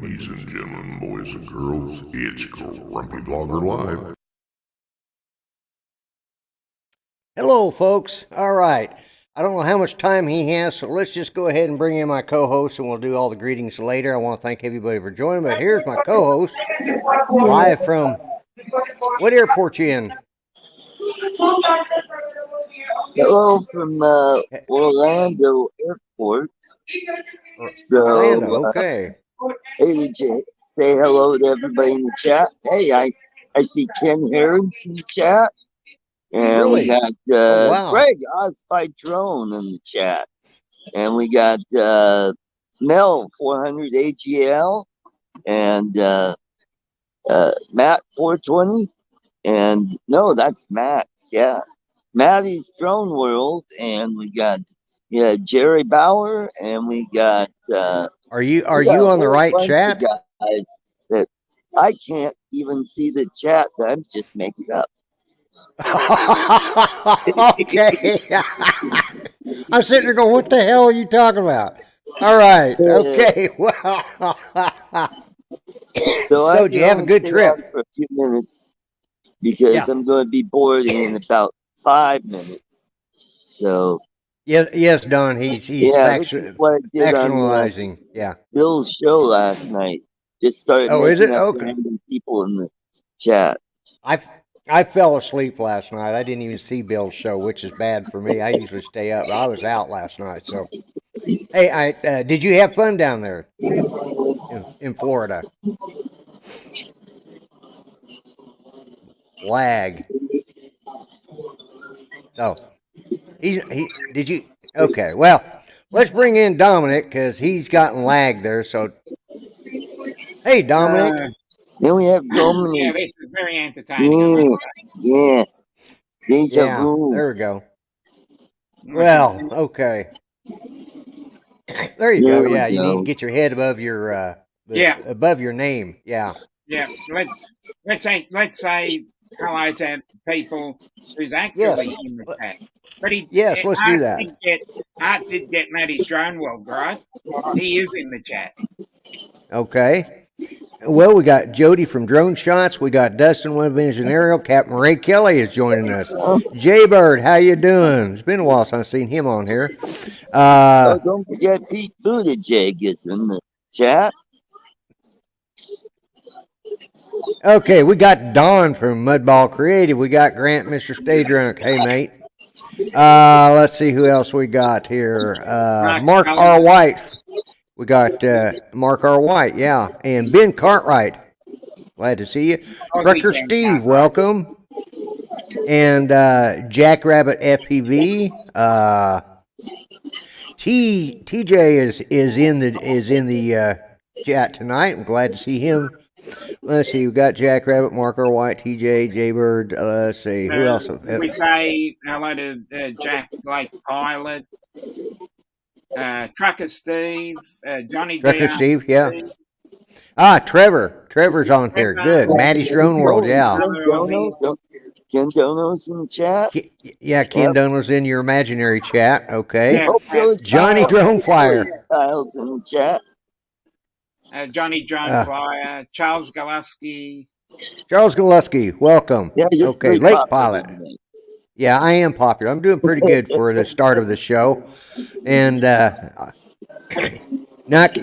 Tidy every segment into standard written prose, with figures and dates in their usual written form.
Ladies and gentlemen, boys and girls, it's Grumpy Vlogger Live. Hello, folks. All right. I don't know how much time he has, so let's just go ahead and bring in my co-host, and we'll do all the greetings later. I want to thank everybody for joining, but here's my co-host, live from... What airport you in? Hello from Orlando Airport. Orlando, okay. Hey, say hello to everybody in the chat. Hey, I see Ken Harris in the chat. And Really? we got wow. Greg Ospy Drone in the chat. And we got Mel 400AGL and Matt 420. And no, that's Max, yeah. Maddie's Drone World, and we got Jerry Bauer, and we got Are you on the right chat? Guys that I can't even see the chat. That I'm just making up. Okay. I'm sitting there going, what the hell are you talking about? All right. Okay. Well. So did you have a good trip? For a few minutes because I'm going to be boarding in about 5 minutes. So yes, Don. He's factionalizing. Bill's show last night. Just started. Oh, is it? Okay. Random people in the chat. I fell asleep last night. I didn't even see Bill's show, which is bad for me. I usually stay up. I was out last night. So, hey, did you have fun down there in Florida? Lag. So, did you? Okay, well, let's bring in Dominic because he's gotten lag there. So, hey, Dominic. Then we have Dominic. Yeah, this is very entertaining. Yeah. There we go. Well, okay. There you go. Yeah, you need to get your head above your above your name. Yeah. Yeah. Let's say hello to people who's actually in the chat. But let's do that. Art did get Maddie's Drone World, right? He is in the chat. Okay. Well, we got Jody from Drone Shots. We got Dustin, one of Engineering. Captain Ray Kelly is joining us. Jaybird, how you doing? It's been a while since I've seen him on here. Don't forget Pete Buttigieg is in the chat. Okay, we got Don from Mudball Creative. We got Grant, Mr. Stay Drunk. Hey, mate. Let's see who else we got here. Mark R. White. We got Mark R. White, and Ben Cartwright. Glad to see you. Rucker Steve, welcome. And Jackrabbit FPV. TJ is in the chat tonight. I'm glad to see him. Let's see, we got Jackrabbit, Mark R. White, TJ, Jaybird. Let's see, who else? We say hello to Jack Blake Pilot. Trucker Steve, Johnny Trucker Steve, yeah. Trevor's on here. Good. Maddie's Drone World, yeah. Ken Dono's in the chat. Ken Dono's in your imaginary chat. Okay. Yeah. Johnny Drone Flyer. Kyle's in the chat. Johnny Drone Flyer, Charles Galusky. Charles Galusky, welcome. Yeah, okay, Lake Pilot. Yeah, I am popular. I'm doing pretty good for the start of the show. And not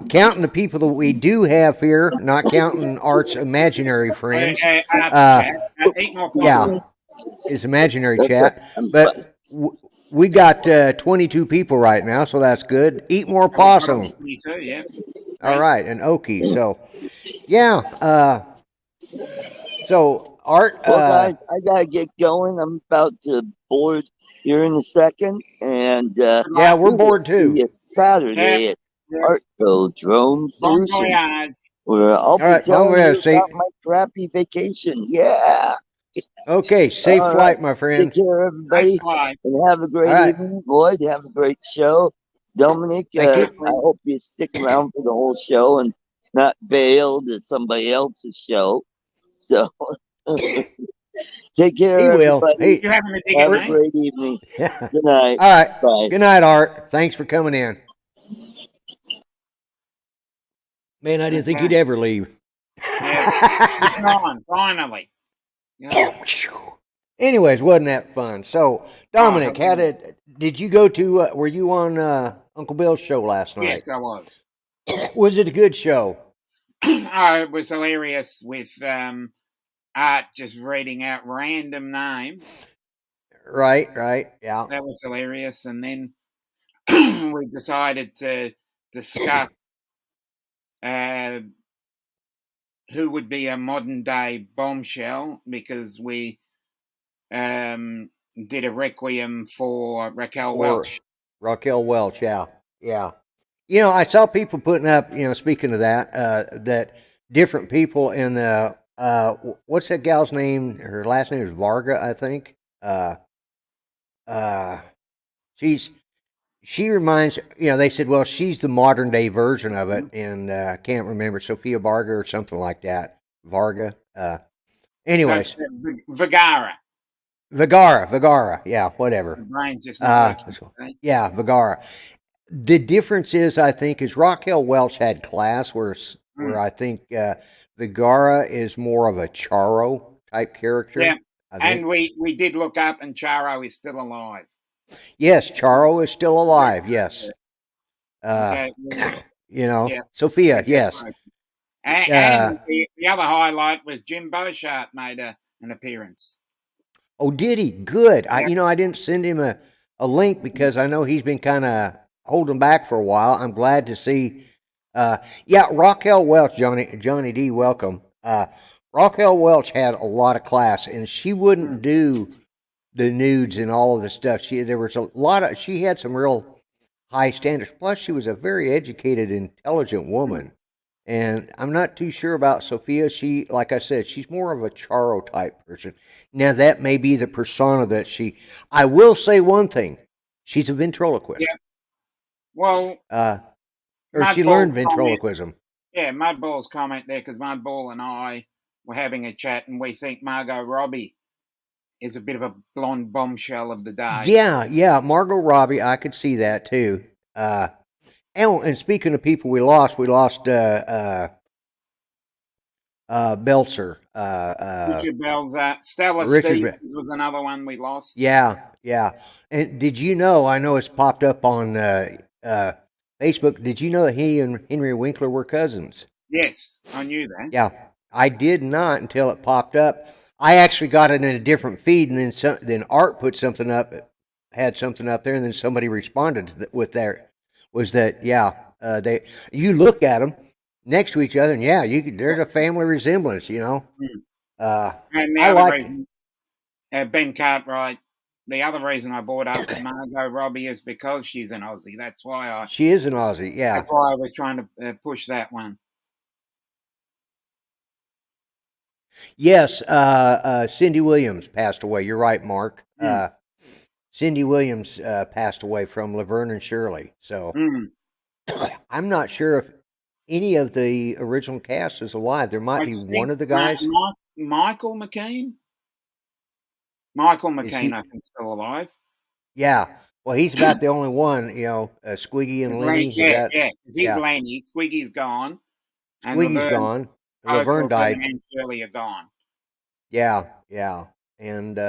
counting the people that we do have here, not counting Art's imaginary friends. His imaginary chat. But we got 22 people right now, so that's good. Eat more possum. 22, yeah. All right, and Okie. So, so Art. Well, guys, I gotta get going. I'm about to board here in a second, and we're bored too. It's Saturday at Artco Drone Solutions, where I'll be telling you about my crappy vacation. Yeah. Okay, safe flight, my friend. Take care, everybody, and have a great evening. Lloyd, have a great show. Dominic, I hope you stick around for the whole show and not bail to somebody else's show. So, take care, everybody. Hey, you're having have a great evening. Good night. All right. Bye. Good night, Art. Thanks for coming in. Man, I didn't think he'd ever leave. Yeah, he's gone, finally. Yeah. Anyways, wasn't that fun? So, Dominic, did you go to? Were you on Uncle Bill's show last night? Yes, I was. Was it a good show? Oh, it was hilarious with Art just reading out random names. Right, yeah. That was hilarious, and then we decided to discuss who would be a modern day bombshell, because we did a requiem for Raquel Welch. Raquel Welch, yeah. You know, I saw people putting up, you know, speaking of that, that different people in the, what's that gal's name? Her last name is Varga, I think. She reminds, you know, they said, well, she's the modern day version of it, and I can't remember, Sofia Varga or something like that. Varga. Anyways. So, Vergara, yeah, whatever. The brain's just not working. Yeah, Vergara. The difference is, I think, is Raquel Welch had class, where I think Vergara is more of a Charo type character. Yeah, and we did look up, and Charo is still alive. Yes, Charo is still alive. Yes. Okay. You know, yeah. Sophia. Yes. And the other highlight was Jim Beauchart made an appearance. Oh, did he? Good. Yeah. I didn't send him a link because I know he's been kind of holding back for a while. I'm glad to see. Yeah, Raquel Welch, Johnny D, welcome. Raquel Welch had a lot of class, and she wouldn't do the nudes and all of the stuff. She had some real high standards. Plus, she was a very educated, intelligent woman. And I'm not too sure about Sophia. She, like I said, she's more of a Charo type person. Now, that may be the persona that I will say one thing. She's a ventriloquist. Yeah. Well, or she learned ventriloquism. Yeah, Mudball's comment there, because Mudball and I were having a chat, and we think Margot Robbie is a bit of a blonde bombshell of the day. Yeah, Margot Robbie, I could see that too. And speaking of people we lost Belzer. Richard Belzer. Stella Stevens was another one we lost. Yeah. And did you know, I know it's popped up on Facebook, did you know that he and Henry Winkler were cousins? Yes, I knew that. Yeah, I did not until it popped up. I actually got it in a different feed, and then Art put something up, had something up there, and then somebody responded with that. Was that, yeah, you look at them next to each other, and yeah, there's a family resemblance, you know. And the other reason, Ben Cartwright, the other reason I brought up Margot Robbie is because she's an Aussie. That's why she is an Aussie, yeah. That's why I was trying to push that one. Yes, Cindy Williams passed away. You're right, Mark. Cindy Williams passed away from Laverne and Shirley. So I'm not sure if any of the original cast is alive. There might be one of the guys. Michael McCain? Michael McCain, I think, still alive. Yeah. Well, he's about the only one, you know, Squiggy and Lenny. Yeah, because he's Lenny. Squiggy's gone. Squiggy's gone. Laverne died. And Shirley are gone. Yeah. And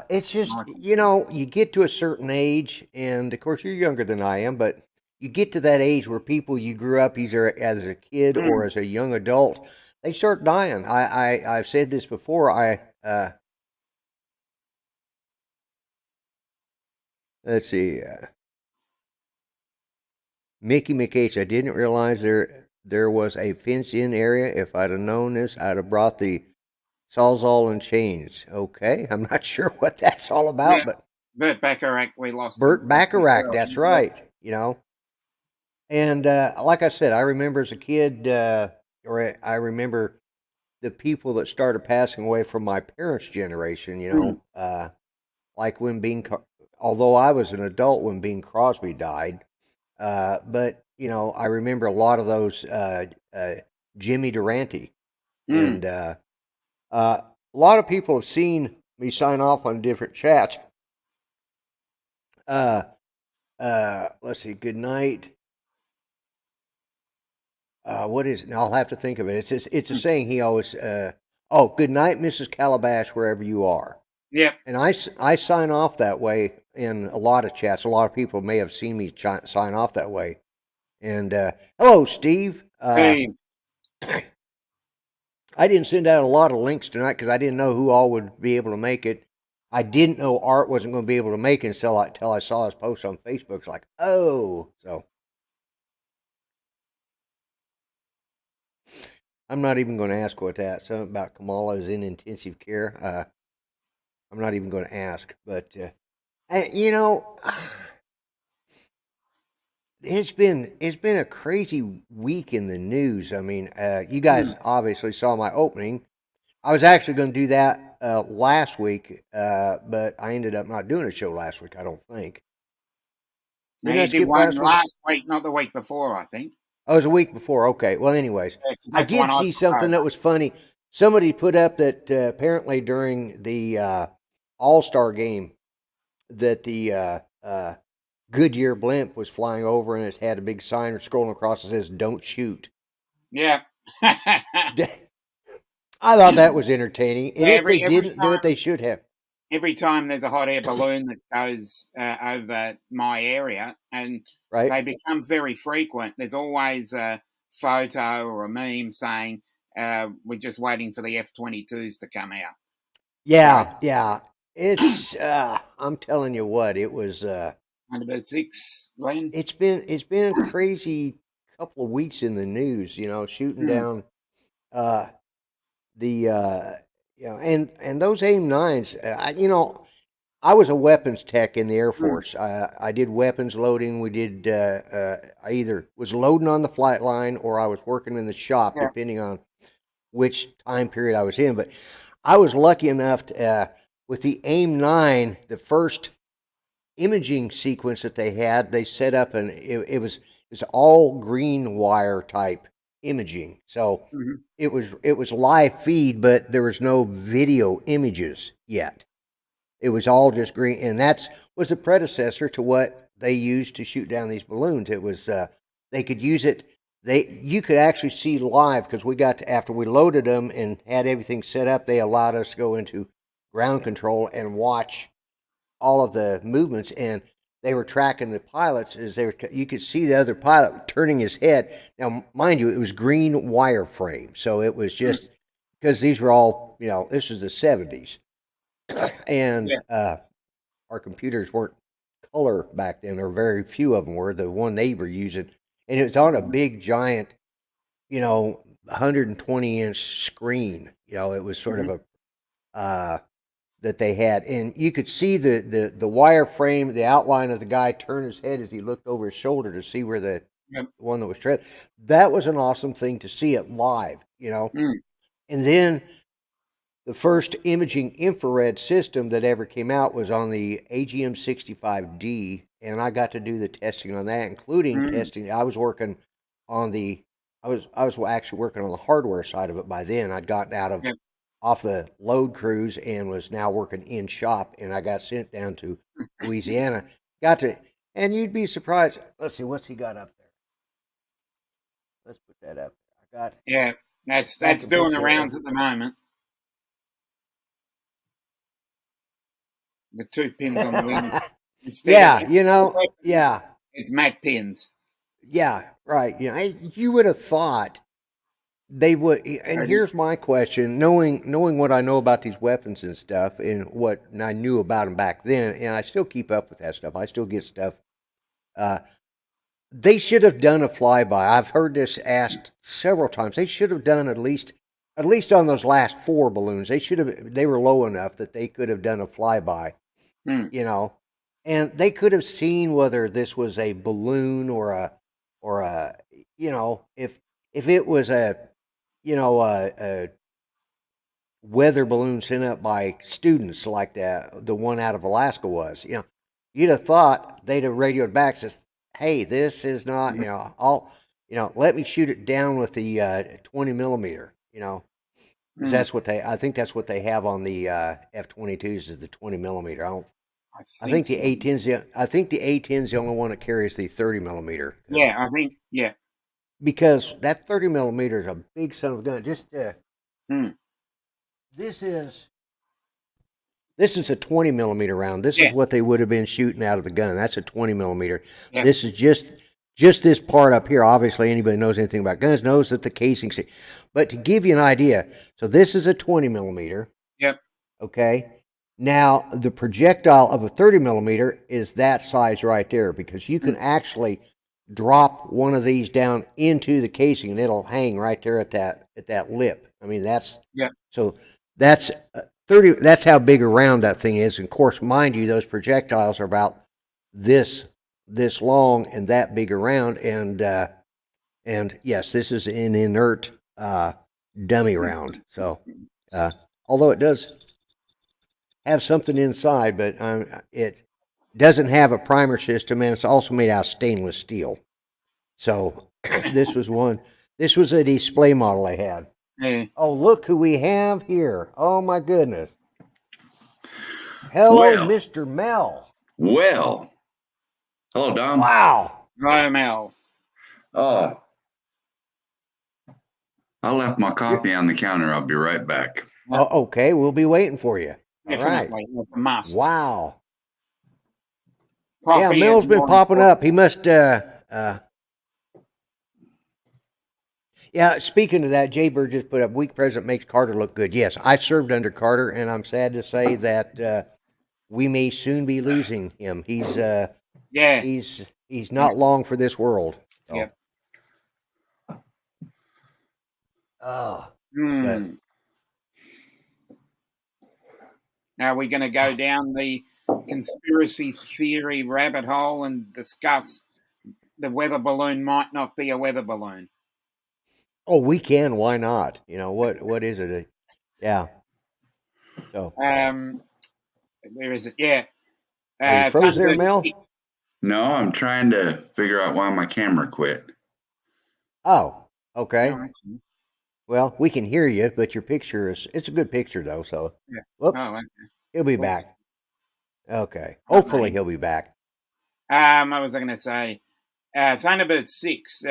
it's just, you know, you get to a certain age, and of course you're younger than I am, but you get to that age where people you grew up either as a kid or as a young adult, they start dying. I've said this before. Let's see. Mickey McCase, I didn't realize there was a fenced-in area. If I'd have known this, I'd have brought the Sawzall and chains. Okay, I'm not sure what that's all about, but Burt Bacharach, we lost. Burt Bacharach, that's right. You know, and like I said, I remember as a kid, or I remember the people that started passing away from my parents' generation. You know, like when although I was an adult when Bing Crosby died, but you know, I remember a lot of those Jimmy Durante, and a lot of people have seen me sign off on different chats. Let's see. Good night. what is it? I'll have to think of it. It's a saying he always. Oh, good night, Mrs. Calabash, wherever you are. Yep. And I sign off that way in a lot of chats. A lot of people may have seen me sign off that way. And hello, Steve. Hey. I didn't send out a lot of links tonight because I didn't know who all would be able to make it. I didn't know Art wasn't going to be able to make it until I saw his post on Facebook. It's like, oh, so I'm not even going to ask what that. Something about Kamala is in intensive care. I'm not even going to ask, but you know, it's been a crazy week in the news. I mean, you guys obviously saw my opening. I was actually going to do that last week, but I ended up not doing a show last week. I don't think. No, you did one last week, not the week before, I think. Oh, it was a week before. Okay. Well, anyways, I did see something that was funny. Somebody put up that apparently during the All-Star game that the Goodyear blimp was flying over and it had a big sign scrolling across that says "Don't shoot." Yeah. I thought that was entertaining. And if they didn't do it, they should have. Every time there's a hot air balloon that goes over my area, and they become very frequent, there's always a photo or a meme saying, we're just waiting for the F-22s to come out. Yeah, yeah. It's, I'm telling you what, it was... about 6, Glenn? It's been a crazy couple of weeks in the news, you know, shooting down you know, and those AIM-9s, you know, I was a weapons tech in the Air Force. I did weapons loading. We did, I either was loading on the flight line or I was working in the shop, depending on which time period I was in. But I was lucky enough to, with the AIM-9, the first imaging sequence that they had, they set up it was all green wire type imaging. So it was live feed, but there was no video images yet. It was all just green, and that was the predecessor to what they used to shoot down these balloons. It was they could use it. You could actually see live because we got to, after we loaded them and had everything set up, they allowed us to go into ground control and watch all of the movements, and they were tracking the pilots as you could see the other pilot turning his head. Now, mind you, it was green wireframe, so it was just because these were all, you know, this was the 70s, and our computers weren't color back then, or very few of them were. The one they were using, and it was on a big giant, you know, 120-inch screen. You know, it was sort of a that they had, and you could see the wireframe, the outline of the guy turn his head as he looked over his shoulder to see where the one that was tread. That was an awesome thing to see it live, you know. And then the first imaging infrared system that ever came out was on the AGM-65D, and I got to do the testing on that, including testing. I was working on I was actually working on the hardware side of it by then. I'd gotten out of off the load cruise and was now working in shop, and I got sent down to Louisiana. And you'd be surprised. Let's see, what's he got up there? Let's put that up. I got that's doing the rounds at the moment. The 2 pins on the wing. It's Mac pins. Yeah, right. You know, you would have thought they would. And here's my question: knowing what I know about these weapons and stuff, and what I knew about them back then, and I still keep up with that stuff. I still get stuff. They should have done a flyby. I've heard this asked several times. They should have done at least on those last 4 balloons. They were low enough that they could have done a flyby. You know, and they could have seen whether this was a balloon or a you know, if it was a weather balloon sent up by students like the one out of Alaska was, you know, you'd have thought they'd have radioed back, says, hey, this is not, you know, let me shoot it down with the 20 millimeter, you know, because I think that's what they have on the F-22s is the 20 millimeter. I think the A-10's the only one that carries the 30 millimeter. Yeah, I think. because that 30 millimeter is a big son of a gun. Just this is a 20 millimeter round. This is what they would have been shooting out of the gun. That's a 20 millimeter. Yeah. This is just this part up here. Obviously, anybody knows anything about guns knows that the casing. But to give you an idea, so this is a 20 millimeter. Yep. Okay. Now the projectile of a 30 millimeter is that size right there, because you can actually drop one of these down into the casing and it'll hang right there at that lip. I mean, that's so that's 30. That's how big a round that thing is. And of course, mind you, those projectiles are about this long and that big around. And yes, this is an inert dummy round. So although it does have something inside, but it doesn't have a primer system, and it's also made out of stainless steel. So this was a display model I had. Hey. Oh, look who we have here. Oh, my goodness. Hello, Mr. Mel. Well. Hello, Dom. Wow. Hi, Mel. Oh. I left my coffee on the counter. I'll be right back. Oh, okay. We'll be waiting for you. Definitely. All right. Must. Wow. Coffee, yeah, Mel's been popping up. He must, yeah, speaking of that, Jay Bird just put up, weak president makes Carter look good. Yes, I served under Carter, and I'm sad to say that we may soon be losing him. He's he's not long for this world. So. Yep. Oh. Now we're going to go down the conspiracy theory rabbit hole and discuss the weather balloon might not be a weather balloon. Oh, we can. Why not? You know, what is it? Yeah. So. Where is it? Yeah. Are you froze there, Mel? No, I'm trying to figure out why my camera quit. Oh, okay. Well, we can hear you, but your picture it's a good picture though, so. Yeah. Whoop, okay. He'll be back. Okay. Hopefully he'll be back. What was I going to say? Thunderbird 6,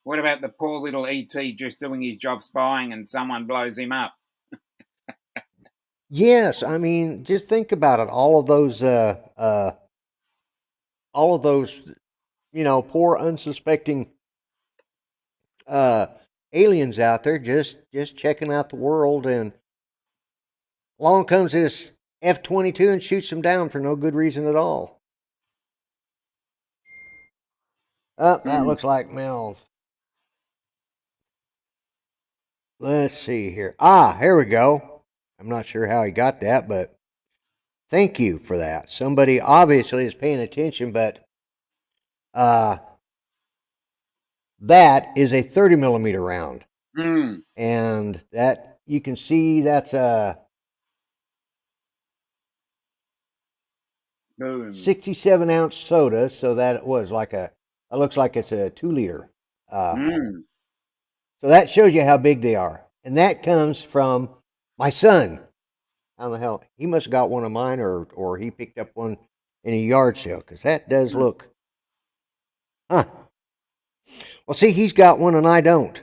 what about the poor little ET just doing his job spying and someone blows him up? Yes, I mean, just think about it. All of those, you know, poor unsuspecting aliens out there just checking out the world, and along comes this F-22 and shoots them down for no good reason at all. Oh, that looks like Mel's. Let's see here. Here we go. I'm not sure how he got that, but thank you for that. Somebody obviously is paying attention, but that is a 30 millimeter round. And that, you can see that's a 67 ounce soda, so that it was like it looks like it's a 2 liter. So that shows you how big they are. And that comes from my son. How the hell? He must have got one of mine, or he picked up one in a yard sale, because that does look. Well, see, he's got one and I don't.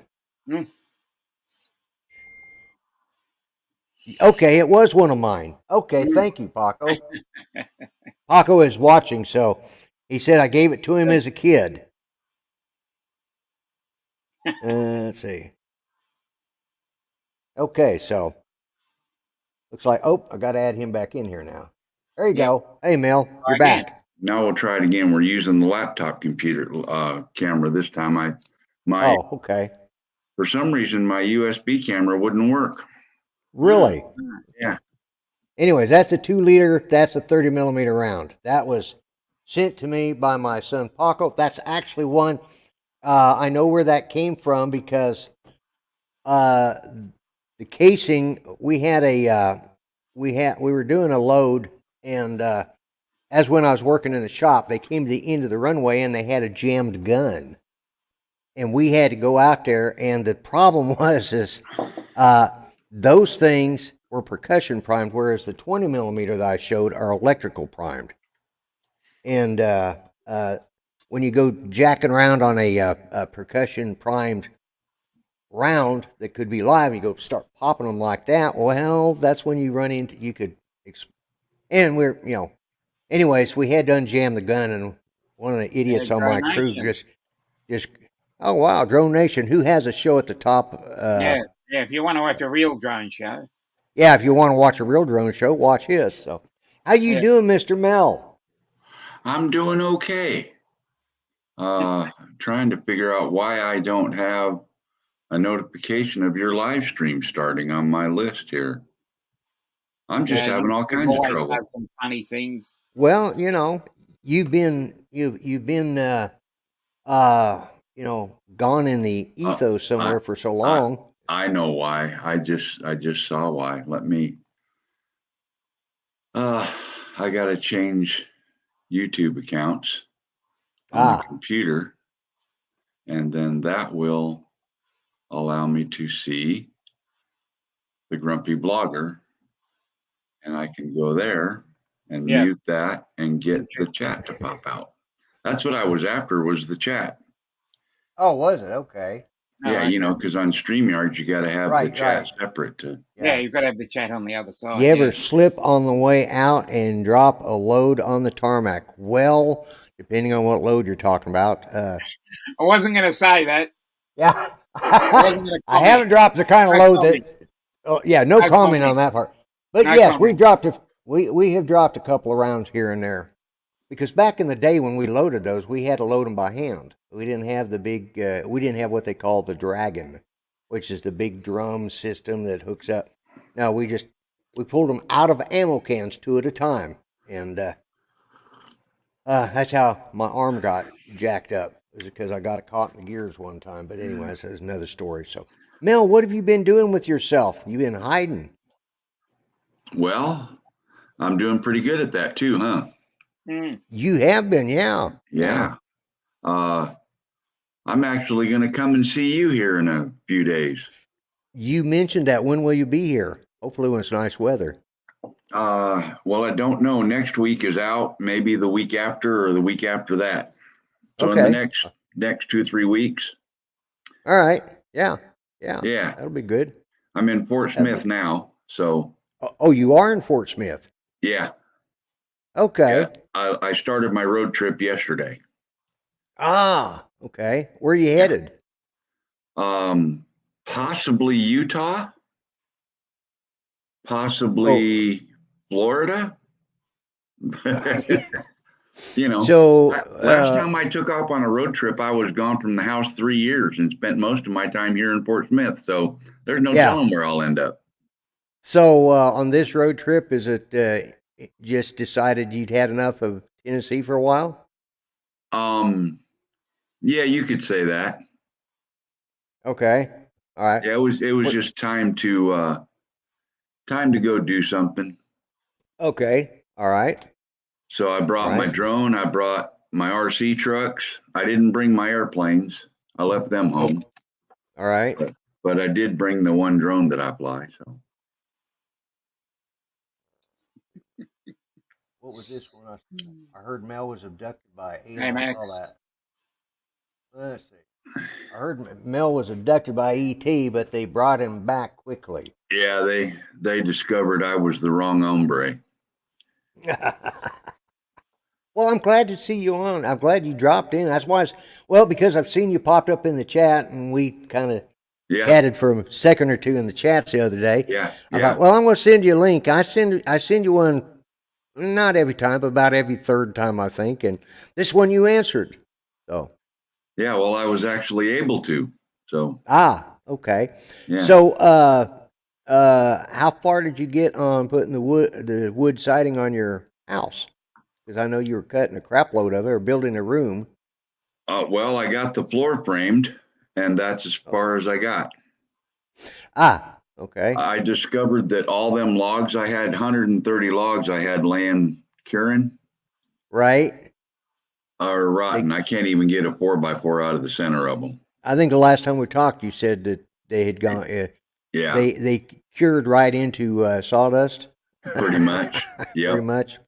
Okay, it was one of mine. Okay, thank you, Paco. Paco is watching, so he said I gave it to him as a kid. Let's see. Okay, so looks like, I got to add him back in here now. There you go. Hey, Mel, you're back. Now we'll try it again. We're using the laptop computer camera this time. Okay. For some reason, my USB camera wouldn't work. Really? Yeah. Anyways, that's a 2 liter. That's a 30 millimeter round. That was sent to me by my son Paco. That's actually one. I know where that came from, because the casing, we were doing a load, and as when I was working in the shop, they came to the end of the runway and they had a jammed gun, and we had to go out there. And the problem was those things were percussion primed, whereas the 20 millimeter that I showed are electrical primed. And when you go jacking around on a percussion primed round that could be live, you go start popping them like that. Well, that's when you run into and we're anyways, we had to unjam the gun, and one of the idiots on my crew just oh wow, Drone Nation, who has a show at the top. Yeah, if you want to watch a real drone show. Yeah, if you want to watch a real drone show, watch his. So, how you doing, Mr. Mel? I'm doing okay. Trying to figure out why I don't have a notification of your live stream starting on my list here. I'm just having all kinds of trouble. Have some funny things. Well, you've been gone in the ethos somewhere for so long. I know why. I just saw why. Let me. I gotta change YouTube accounts on the computer, and then that will allow me to see the Grumpy Blogger, and I can go there and mute that and get the chat to pop out. That's what I was after, was the chat. Oh, was it? Okay. Yeah, because on StreamYard, you got to have the chat separate. You've got to have the chat on the other side. You ever slip on the way out and drop a load on the tarmac? Well, depending on what load you're talking about. I wasn't going to say that. Yeah. I haven't dropped the kind of load that. Oh, yeah, no comment on that part. But yes, we have dropped a couple of rounds here and there. Because back in the day when we loaded those, we had to load them by hand. We didn't have the big, we didn't have what they call the Dragon, which is the big drum system that hooks up. No, we pulled them out of ammo cans 2 at a time. And that's how my arm got jacked up. It was because I got caught in the gears one time. But anyways, that's another story. So, Mel, what have you been doing with yourself? You been hiding? Well, I'm doing pretty good at that too, huh? You have been, yeah. Yeah. I'm actually going to come and see you here in a few days. You mentioned that. When will you be here? Hopefully when it's nice weather. Well, I don't know. Next week is out. Maybe the week after or the week after that. So in the next 2 or 3 weeks. All right. Yeah. That'll be good. I'm in Fort Smith now. So. Oh, you are in Fort Smith? Yeah. Okay. Yeah, I started my road trip yesterday. Okay. Where are you headed? Possibly Utah. Possibly Florida. So last time I took off on a road trip, I was gone from the house 3 years and spent most of my time here in Fort Smith. So there's no telling where I'll end up. So on this road trip, is it just decided you'd had enough of Tennessee for a while? Yeah, you could say that. Okay. All right. Yeah, it was just time to go do something. Okay. All right. So I brought my drone, I brought my RC trucks. I didn't bring my airplanes. I left them home. All right. But I did bring the one drone that I fly, so. What was this one? I heard Mel was abducted by aliens. Let's see. I heard Mel was abducted by ET, but they brought him back quickly. Yeah, they discovered I was the wrong hombre. Well, I'm glad to see you on. I'm glad you dropped in. That's why. Because I've seen you popped up in the chat, and we kind of chatted for a second or two in the chats the other day. Yeah. I thought, well, I'm going to send you a link. I send you one. Not every time, but about every third time, I think. And this one you answered. So. Yeah, well, I was actually able to. So. Okay. Yeah. So, how far did you get on putting the wood siding on your house? Because I know you were cutting a crap load of it or building a room. Well, I got the floor framed, and that's as far as I got. Okay. I discovered that all them logs I had, 130 logs I had laying curing. Right. Are rotten. I can't even get a 4x4 out of the center of them. I think the last time we talked, you said that they had gone. Yeah. They cured right into sawdust. Pretty much. Yeah. Pretty much.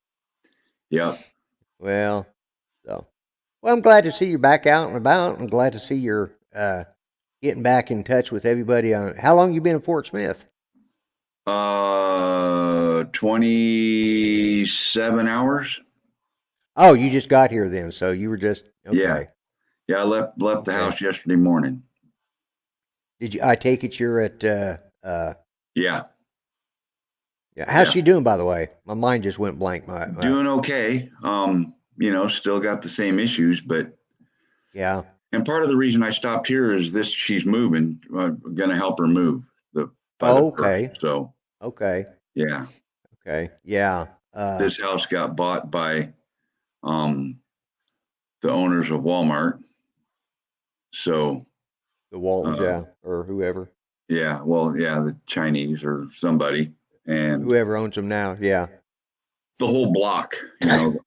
Yeah. Well, so Well, I'm glad to see you back out and about. I'm glad to see you're getting back in touch with everybody. On how long you been in Fort Smith? 27 hours. Oh, you just got here then, so you were just okay. Yeah. I left the house yesterday morning. Did you? I take it you're at. Yeah. How's she doing, by the way? My mind just went blank. Doing okay. Still got the same issues, but yeah. And part of the reason I stopped here is this: she's moving. Going to help her move Okay. So. Okay. Yeah. Okay. Yeah. This house got bought by the owners of Walmart. So the Waltons, or whoever. Yeah, well, the Chinese or somebody, and whoever owns them now. Yeah, the whole block.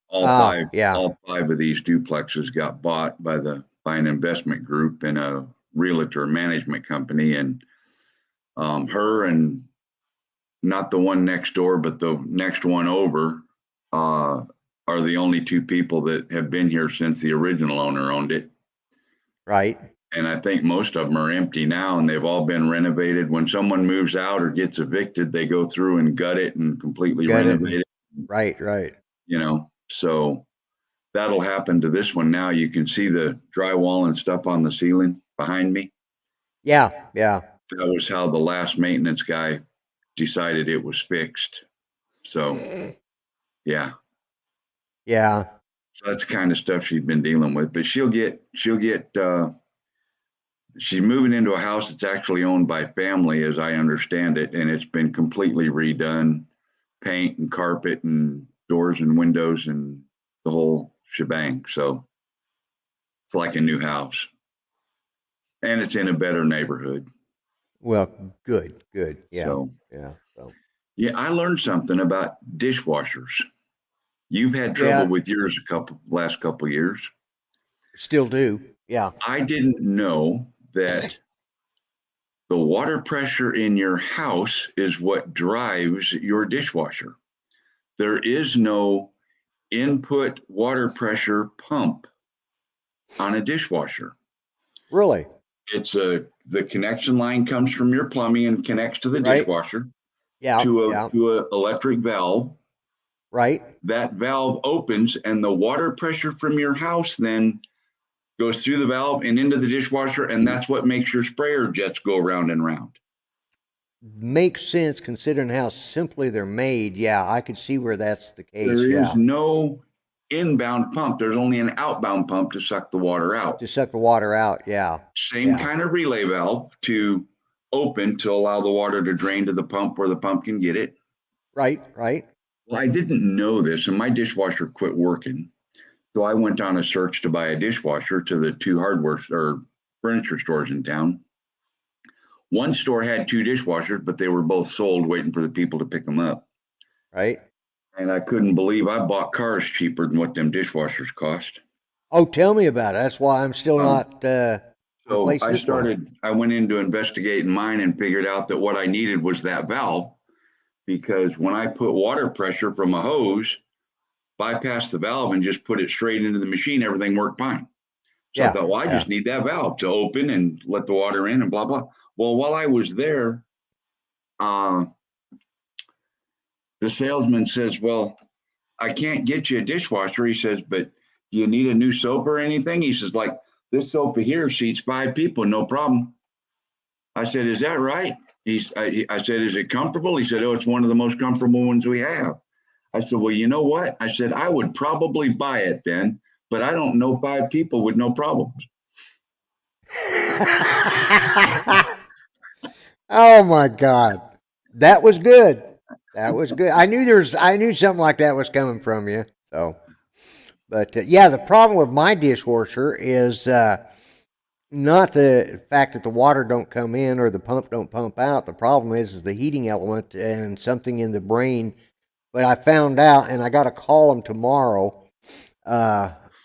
All five of these duplexes got bought by an investment group and a realtor management company, and her and not the one next door, but the next one over, are the only two people that have been here since the original owner owned it. Right. And I think most of them are empty now, and they've all been renovated. When someone moves out or gets evicted, they go through and gut it and completely renovate it. Right. So that'll happen to this one now. You can see the drywall and stuff on the ceiling behind me. Yeah. That was how the last maintenance guy decided it was fixed. So, yeah. So that's the kind of stuff she's been dealing with. But she's moving into a house that's actually owned by family, as I understand it, and it's been completely redone, paint and carpet and doors and windows and the whole shebang. So it's like a new house, and it's in a better neighborhood. Well, good. Yeah. I learned something about dishwashers. You've had trouble with yours last couple of years. Still do. Yeah. I didn't know that the water pressure in your house is what drives your dishwasher. There is no input water pressure pump on a dishwasher. Really? It's the connection line comes from your plumbing and connects to the dishwasher. To a electric valve. Right. That valve opens and the water pressure from your house then goes through the valve and into the dishwasher, and that's what makes your sprayer jets go round and round. Makes sense considering how simply they're made. Yeah, I could see where that's the case. There is no inbound pump. There's only an outbound pump to suck the water out. Yeah. Same kind of relay valve to open to allow the water to drain to the pump where the pump can get it. Right. Well, I didn't know this, and my dishwasher quit working. So I went on a search to buy a dishwasher to the two hardware or furniture stores in town. One store had two dishwashers, but they were both sold, waiting for the people to pick them up. Right. And I couldn't believe I bought cars cheaper than what them dishwashers cost. Oh, tell me about it. That's why I'm still not. So I went in to investigate mine and figured out that what I needed was that valve, because when I put water pressure from a hose, bypass the valve and just put it straight into the machine, everything worked fine. So I thought, well, I just need that valve to open and let the water in and blah, blah. Well, while I was there, the salesman says, well, I can't get you a dishwasher. He says, but do you need a new soap or anything? He says, like, this sofa here seats 5 people, no problem. I said, is that right? I said, is it comfortable? He said, oh, it's one of the most comfortable ones we have. I said, well, you know what? I said, I would probably buy it then, but I don't know 5 people with no problems. Oh my God. That was good. I knew something like that was coming from you. So, but the problem with my dishwasher is not the fact that the water don't come in or the pump don't pump out. The problem is the heating element and something in the brain. But I found out, and I got to call them tomorrow.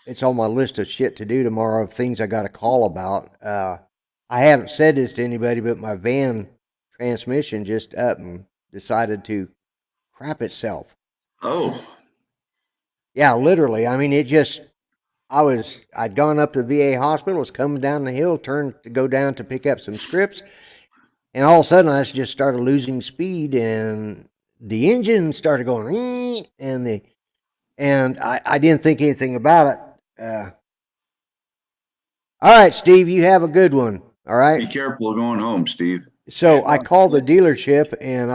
It's on my list of shit to do tomorrow of things I got to call about. I haven't said this to anybody, but my van transmission just up and decided to crap itself. Oh. Yeah, literally. I mean, it just I'd gone up to the VA hospital, was coming down the hill, turned to go down to pick up some scripts, and all of a sudden I just started losing speed, and the engine started going, and I didn't think anything about it. All right, Steve, you have a good one. All right. Be careful going home, Steve. So I called the dealership, and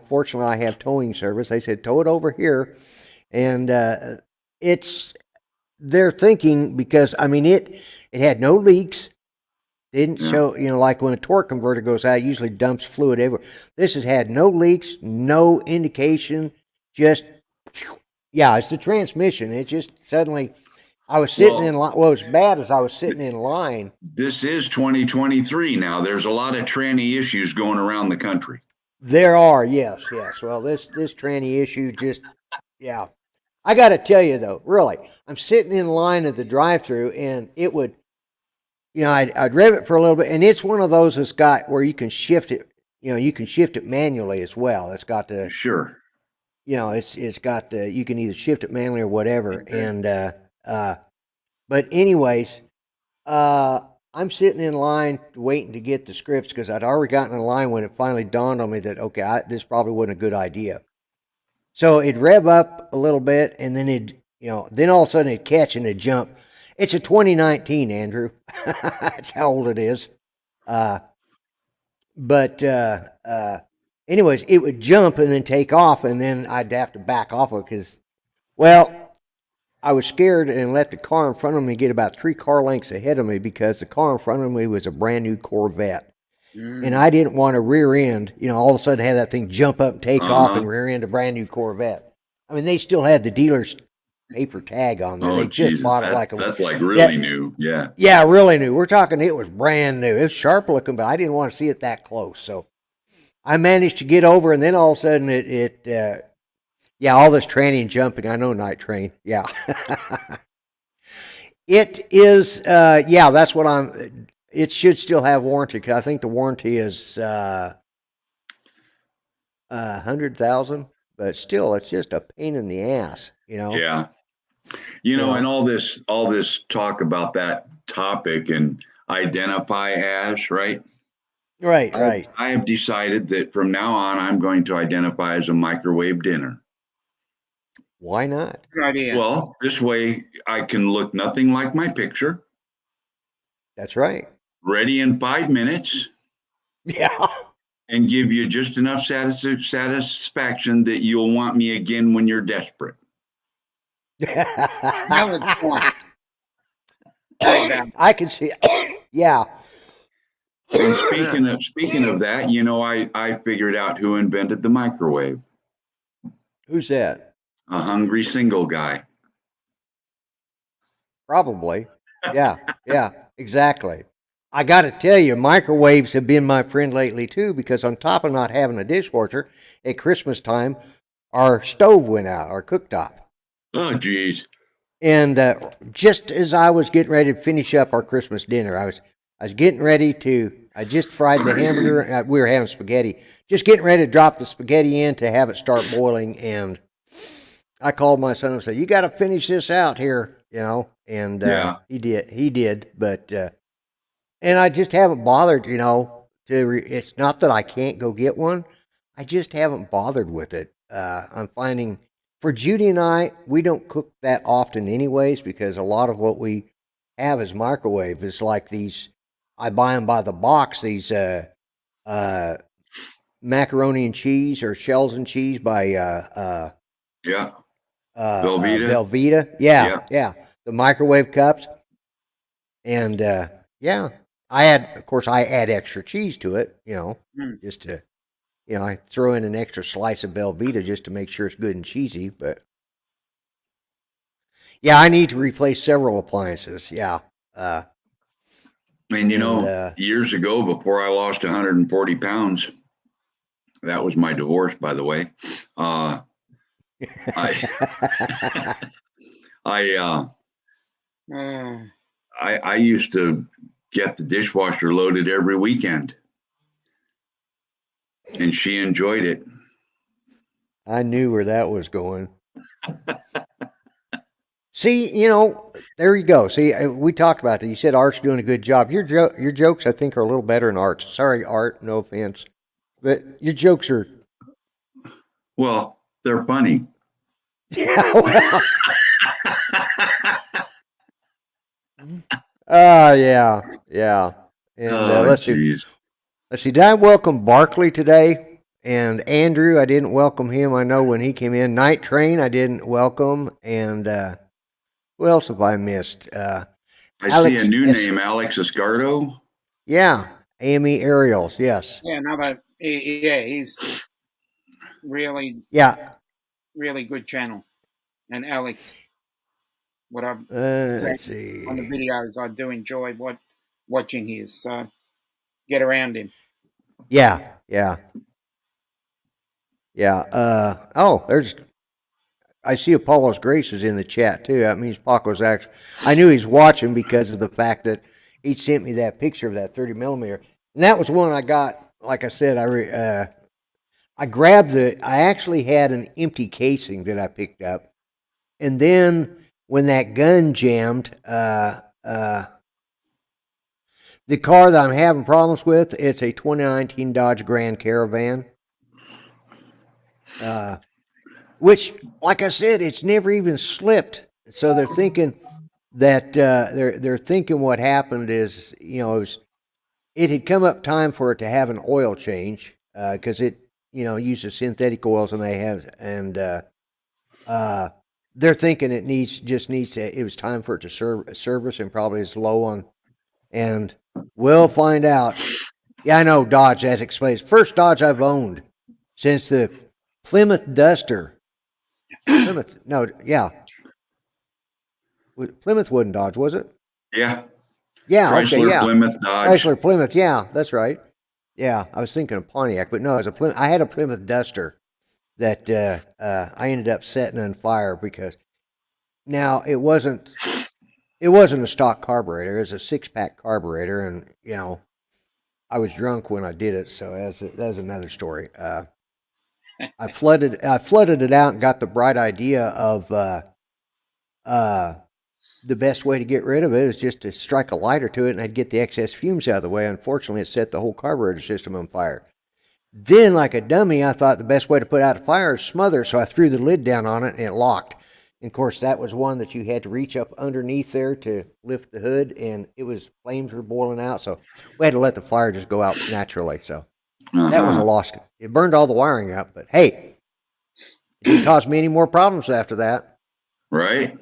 fortunately I have towing service. They said, tow it over here. And they're thinking, because, I mean, it had no leaks. Didn't show, like when a torque converter goes out, it usually dumps fluid everywhere. This has had no leaks, no indication, just, it's the transmission. It just suddenly, I was sitting in line. Well, as bad as I was sitting in line. This is 2023 now. There's a lot of tranny issues going around the country. There are, yes. Well, this tranny issue just, I got to tell you though, really, I'm sitting in line at the drive-through, and it would, I'd rev it for a little bit, and it's one of those that's got where you can shift it. You can shift it manually as well. It's got the it's got the, you can either shift it manually or whatever, and. But anyways, I'm sitting in line waiting to get the scripts because I'd already gotten in line when it finally dawned on me that, okay, this probably wasn't a good idea. So it'd rev up a little bit, and then then all of a sudden it'd catch and it'd jump. It's a 2019, Andrew. That's how old it is. Anyways, it would jump and then take off, and then I'd have to back off of it because, I was scared and let the car in front of me get about 3 car lengths ahead of me because the car in front of me was a brand new Corvette. And I didn't want to rear end, all of a sudden have that thing jump up and take off and rear end a brand new Corvette. I mean, they still had the dealer's paper tag on there. They just bought it that's like really new. Yeah. Yeah, really new. We're talking, it was brand new. It was sharp looking, but I didn't want to see it that close. So I managed to get over, and then all of a sudden all this tranny and jumping. I know Night Train. Yeah. It is, that's what it should still have warranty, because I think the warranty is 100,000, but still, it's just a pain in the ass, Yeah. And all this talk about that topic and identify as, right? Right. I have decided that from now on, I'm going to identify as a microwave dinner. Why not? Good idea. Well, this way I can look nothing like my picture. That's right. Ready in 5 minutes. Yeah. And give you just enough satisfaction that you'll want me again when you're desperate. I can see it. Yeah. And speaking of that, I figured out who invented the microwave. Who's that? A hungry single guy. Probably. Yeah, exactly. I got to tell you, microwaves have been my friend lately too, because on top of not having a dishwasher, at Christmas time, our stove went out, our cooktop. Oh, geez. And just as I was getting ready to finish up our Christmas dinner, I was getting ready I just fried the hamburger. We were having spaghetti. Just getting ready to drop the spaghetti in to have it start boiling, and I called my son and said, "You got to finish this out here," and he did, but, and I just haven't bothered, it's not that I can't go get one. I just haven't bothered with it. I'm finding for Judy and I, we don't cook that often anyways, because a lot of what we have is microwave. It's like these, I buy them by the box, these, macaroni and cheese or shells and cheese by, Velveeta. Yeah. The microwave cups. And I add extra cheese to it, just to, I throw in an extra slice of Velveeta just to make sure it's good and cheesy. But I need to replace several appliances. Yeah. Years ago, before I lost 140 pounds, that was my divorce, by the way. I used to get the dishwasher loaded every weekend, and she enjoyed it. I knew where that was going. See, there you go. See, we talked about that. You said Art's doing a good job. Your jokes, I think, are a little better than Art's. Sorry, Art, no offense, but your jokes are. Well, they're funny. Yeah. Well. Yeah. And let's see. Let's see. Did I welcome Barkley today? And Andrew, I didn't welcome him. I know when he came in. Night Train, I didn't welcome. And who else have I missed? I Alex see a new name, Alex Escardo. Yeah, AME Aerials. Yes. Yeah, he's really good channel. And Alex, what I've seen on the videos, I do enjoy watching his. So get around him. Yeah. I see Apollo's Grace is in the chat too. That means Paco's actually. I knew he's watching because of the fact that he sent me that picture of that 30 millimeter, and that was one I got. Like I said, I grabbed I actually had an empty casing that I picked up, and then when that gun jammed, the car that I'm having problems with, it's a 2019 Dodge Grand Caravan. Which, like I said, it's never even slipped. So they're thinking that they're thinking what happened is, it had come up time for it to have an oil change because it uses synthetic oils, and they're thinking it was time for it to service, and probably is low on, and we'll find out. Yeah, I know Dodge, as explains. First Dodge I've owned since the Plymouth Duster. Plymouth wasn't Dodge, was it? Yeah. Yeah. Chrysler, okay. Yeah. Plymouth, Dodge. Chrysler, Plymouth. Yeah, that's right. Yeah, I was thinking of Pontiac, but no, it was I had a Plymouth Duster that I ended up setting on fire because now it wasn't a stock carburetor. It was a 6-pack carburetor, and I was drunk when I did it, so that's another story. I flooded it out and got the bright idea of the best way to get rid of it is just to strike a lighter to it, and I'd get the excess fumes out of the way. Unfortunately, it set the whole carburetor system on fire. Then, like a dummy, I thought the best way to put out a fire is smother, so I threw the lid down on it, and it locked. And of course, that was one that you had to reach up underneath there to lift the hood, and flames were boiling out, so we had to let the fire just go out naturally. So that was a loss. It burned all the wiring up, but hey, it didn't cause me any more problems after that. Right.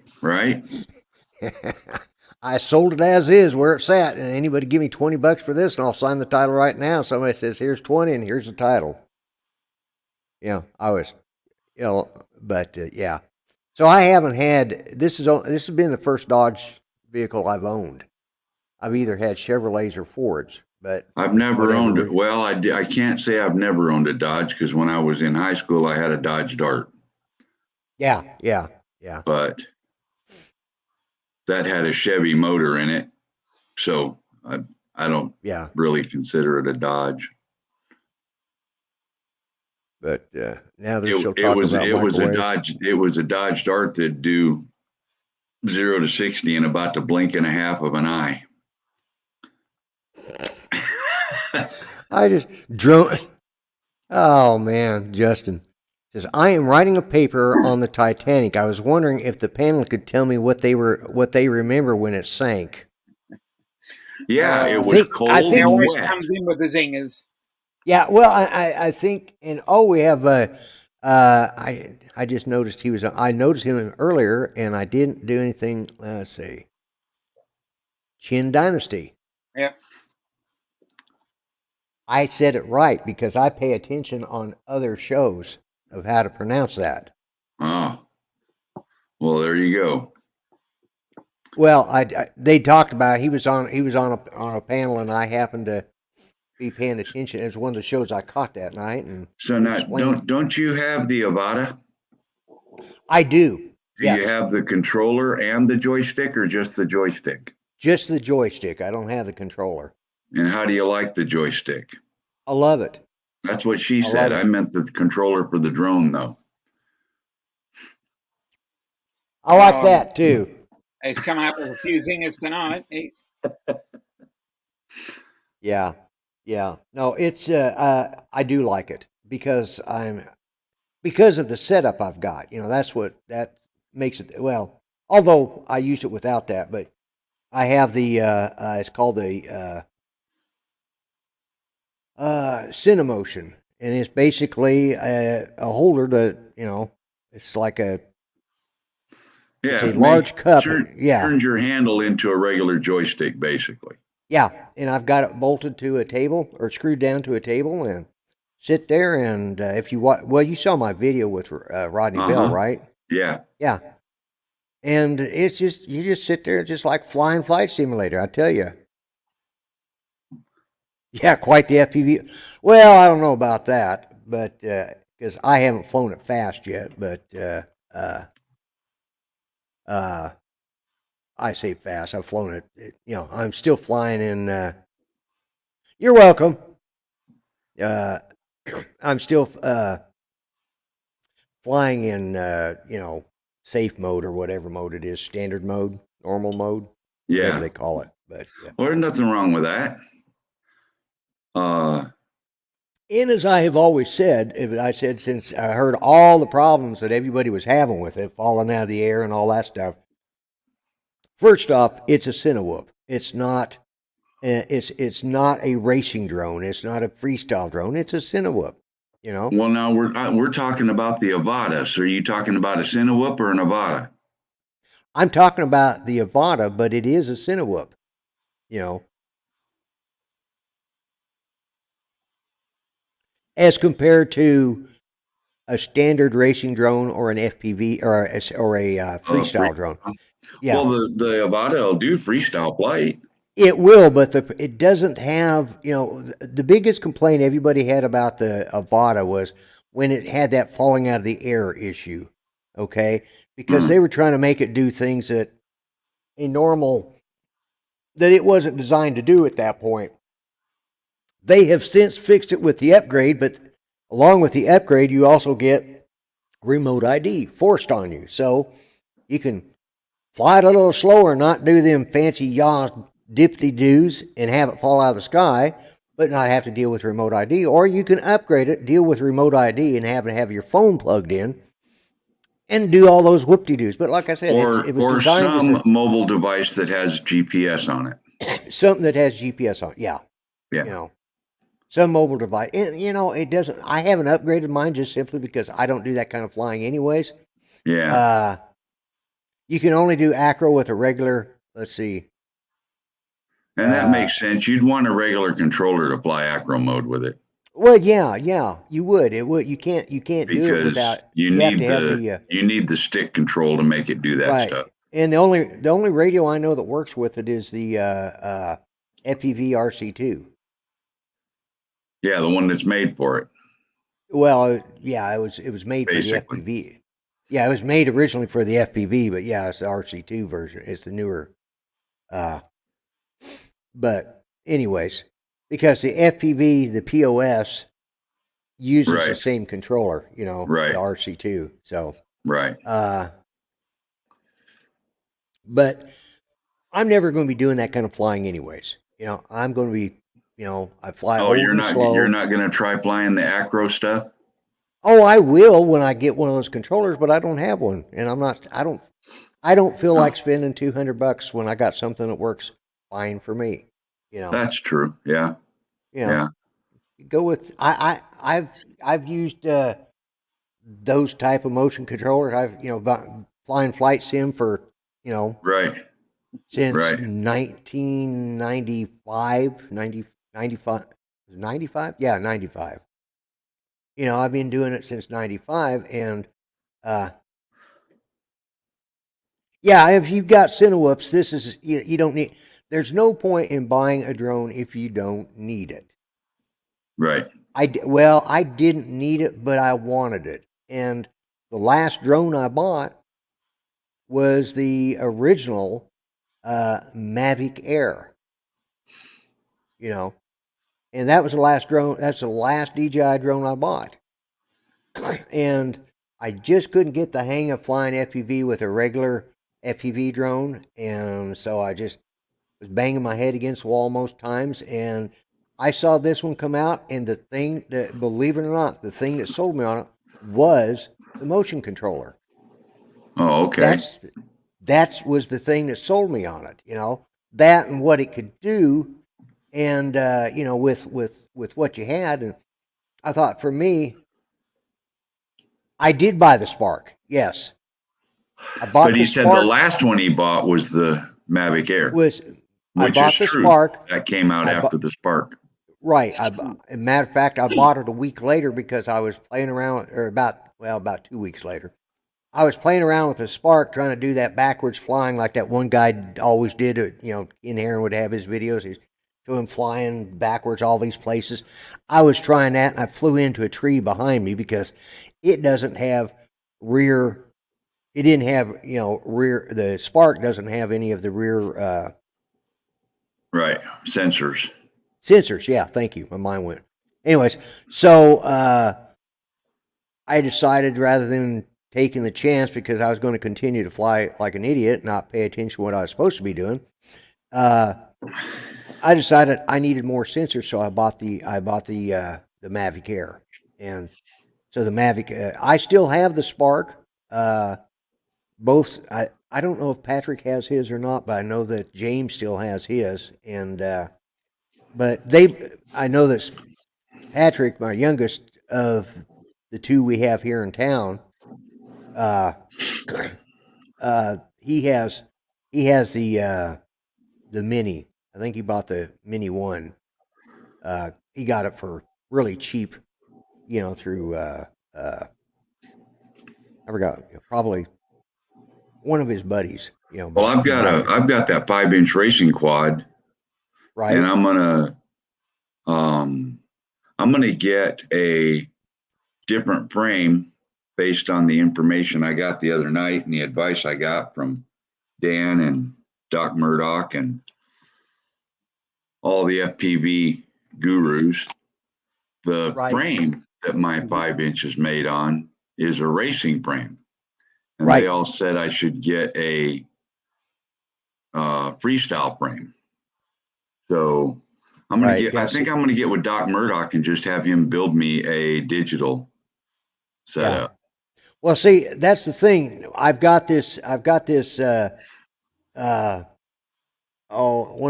I sold it as is where it sat, and anybody give me $20 for this, and I'll sign the title right now. Somebody says, "Here's 20, and here's the title." I was, but yeah. So I haven't had this has been the first Dodge vehicle I've owned. I've either had Chevrolets or Fords, but I've never owned it. Well, I can't say I've never owned a Dodge because when I was in high school, I had a Dodge Dart. Yeah. But that had a Chevy motor in it, so I don't really consider it a Dodge. But now they're still talking about it was a Dodge Dart that do 0 to 60 in about the blink and a half of an eye. I just drove. Oh man, Justin says, "I am writing a paper on the Titanic. I was wondering if the panel could tell me what they remember when it sank." Yeah, it was cold. I think he always comes in with the zingers. Yeah, well, I think, and we have I just noticed I noticed him earlier, and I didn't do anything. Let's see, Qin Dynasty. Yeah. I said it right because I pay attention on other shows of how to pronounce that. Oh, well, there you go. Well, they talked about he was on a panel, and I happened to be paying attention. It was one of the shows I caught that night, and so now don't you have the Avata? I do. Do you have the controller and the joystick, or just the joystick? Just the joystick. I don't have the controller. And how do you like the joystick? I love it. That's what she said. I meant the controller for the drone, though. I like that too. He's coming up with a few zingers tonight. Yeah. No, it's I do like it because of the setup I've got. That's what that makes it. Well, although I use it without that, but I have the it's called the CineMotion, and it's basically a holder that it's like it's a large cup. Turns your handle into a regular joystick, basically. Yeah, and I've got it bolted to a table or screwed down to a table and sit there. And if you you saw my video with Rodney Bell, right? Yeah. Yeah. And it's just you just sit there, just like flying flight simulator. I tell you. Yeah, quite the FPV. Well, I don't know about that, but because I haven't flown it fast yet. But I say fast. I've flown it. I'm still flying in. You're welcome. I'm still flying in safe mode or whatever mode it is, standard mode, normal mode, whatever they call it. But well, there's nothing wrong with that. And as I have always said, since I heard all the problems that everybody was having with it, falling out of the air and all that stuff. First off, it's a CineWhoop. It's not. It's not a racing drone. It's not a freestyle drone. It's a CineWhoop. Well, now we're talking about the Avata. So are you talking about a CineWhoop or an Avata? I'm talking about the Avata, but it is a CineWhoop. As compared to a standard racing drone or an FPV or a freestyle drone. Yeah. Well, the Avata will do freestyle flight. It will, but it doesn't have, the biggest complaint everybody had about the Avata was when it had that falling out of the air issue, okay? Because they were trying to make it do things that it wasn't designed to do at that point. They have since fixed it with the upgrade, but along with the upgrade, you also get remote ID forced on you. So you can fly it a little slower, not do them fancy yaw dipty-doos and have it fall out of the sky, but not have to deal with remote ID. Or you can upgrade it, deal with remote ID, and have your phone plugged in and do all those whoop-de-doos. But like I said, it was designed some mobile device that has GPS on it. Something that has GPS on it, yeah. Some mobile device. And, it doesn't, I haven't upgraded mine just simply because I don't do that kind of flying anyways. Yeah. You can only do acro with a regular, let's see. And that makes sense. You'd want a regular controller to fly acro mode with it. Well, yeah, you would. It would. You can't do it without. You need the stick control to make it do that stuff. And the only radio I know that works with it is the FPV RC2. Yeah, the one that's made for it. Well, yeah, it was made basically for the FPV. Yeah, it was made originally for the FPV, but yeah, it's the RC2 version. It's the newer. But anyways, because the FPV, the POS, uses the same controller, the RC2. So but I'm never going to be doing that kind of flying anyways. I'm going to be, I fly. Oh, you're not going to try flying the acro stuff? Oh, I will when I get one of those controllers, but I don't have one, and I don't feel like spending $200 when I got something that works fine for me. That's true. Yeah. Go with I've used those type of motion controllers. I've flying flight sim for since 1995, 95. Yeah, 95. I've been doing it since 95, and if you've got CineWhoops, this is you don't need. There's no point in buying a drone if you don't need it. Right. I didn't need it, but I wanted it. And the last drone I bought was the original Mavic Air. And that was the last drone. That's the last DJI drone I bought. And I just couldn't get the hang of flying FPV with a regular FPV drone, and so I just was banging my head against the wall most times. And I saw this one come out, and the thing that, believe it or not, the thing that sold me on it was the motion controller. Oh, okay. That was the thing that sold me on it. You know, that and what it could do, and you know, with what you had. And I thought, for me, I did buy the Spark. Yes, I bought But the he said the Spark. last one he bought was the Mavic Air, I which is bought the true. Spark. That came out after the Spark. Right. As a matter of fact, I bought it a week later because I was playing around, or about 2 weeks later. I was playing around with the Spark, trying to do that backwards flying like that one guy always did. You know, Ken Aaron would have his videos. He's doing flying backwards all these places. I was trying that, and I flew into a tree behind me because it doesn't have rear. It didn't have, you know, rear. The Spark doesn't have any of the rear Right. Sensors. sensors. Yeah, thank you. My mind went. Anyways, so I decided, rather than taking the chance, because I was going to continue to fly like an idiot, not pay attention to what I was supposed to be doing, I decided I needed more sensors, so I bought the Mavic Air. And so the Mavic, I still have the Spark. Both, I don't know if Patrick has his or not, but I know that James still has his. And but I know that Patrick, my youngest of the two we have here in town, he has the mini. I think he bought the mini one. He got it for really cheap, you know, through I forgot, probably one of his buddies. You know, Well, I've got that 5-inch racing quad, right, and I'm gonna get a different frame based on the information I got the other night and the advice I got from Dan and Doc Murdoch and all the FPV gurus. The frame that my 5-inch is made on is a racing frame, and they all said I should get a freestyle frame. So I'm gonna get. I think I'm gonna get with Doc Murdoch and just have him build me a digital setup. Yeah. Well, see, that's the thing. I've got this. One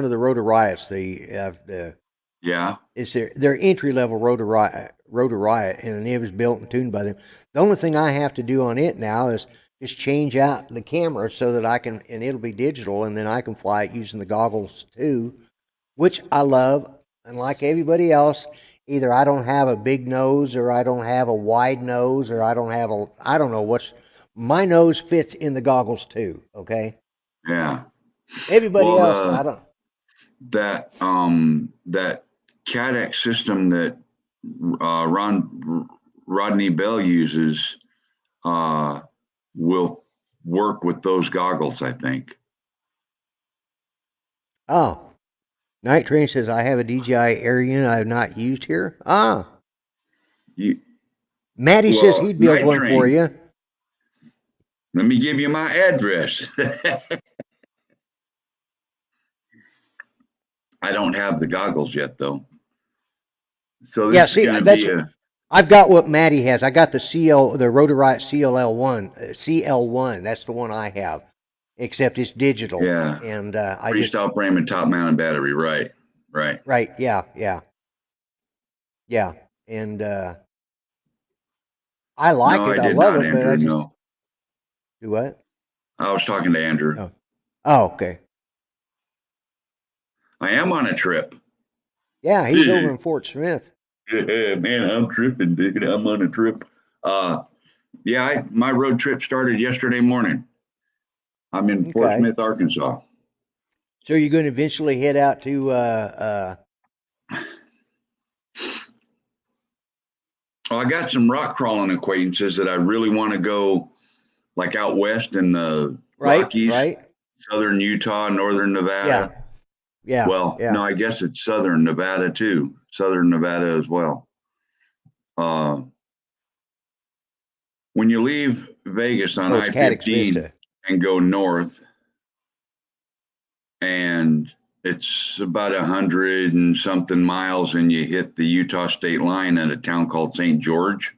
of the Rotor Riots. It's their entry level Rotor Riot, and it was built and tuned by them. The only thing I have to do on it now is just change out the camera so that I can, and it'll be digital, and then I can fly it using the goggles too, which I love. And like everybody else, either I don't have a big nose, or I don't have a wide nose, or I don't know my nose fits in the goggles too. Okay. Yeah. Everybody else, I don't. That CADX system that Rodney Bell uses will work with those goggles, I think. Oh, Night Train says, I have a DJI Air unit I have not used here. Matty says he'd build one for you. Let me give you my address. I don't have the goggles yet, though. So this is going to be I've got what Matty has. I got the Rotor Riot CL1. That's the one I have, except it's digital. Yeah. And freestyle frame and top mounted battery. Right. Yeah. And I like it. I love it. Andrew, but no. Do what? I was talking to Andrew. Oh, okay. I am on a trip. Yeah, he's over in Fort Smith. Yeah, man, I'm tripping, dude. I'm on a trip. My road trip started yesterday morning. I'm in Fort Smith, Arkansas. So you're going to eventually head out to I got some rock crawling acquaintances that I really want to go, like out west in the Rockies, southern Utah, northern Nevada. Yeah. No, I guess it's southern Nevada too. Southern Nevada as well. when you leave Vegas on Towards Cadix I-15 Vista. and go north, and it's about 100 and something miles, and you hit the Utah state line at a town called St. George.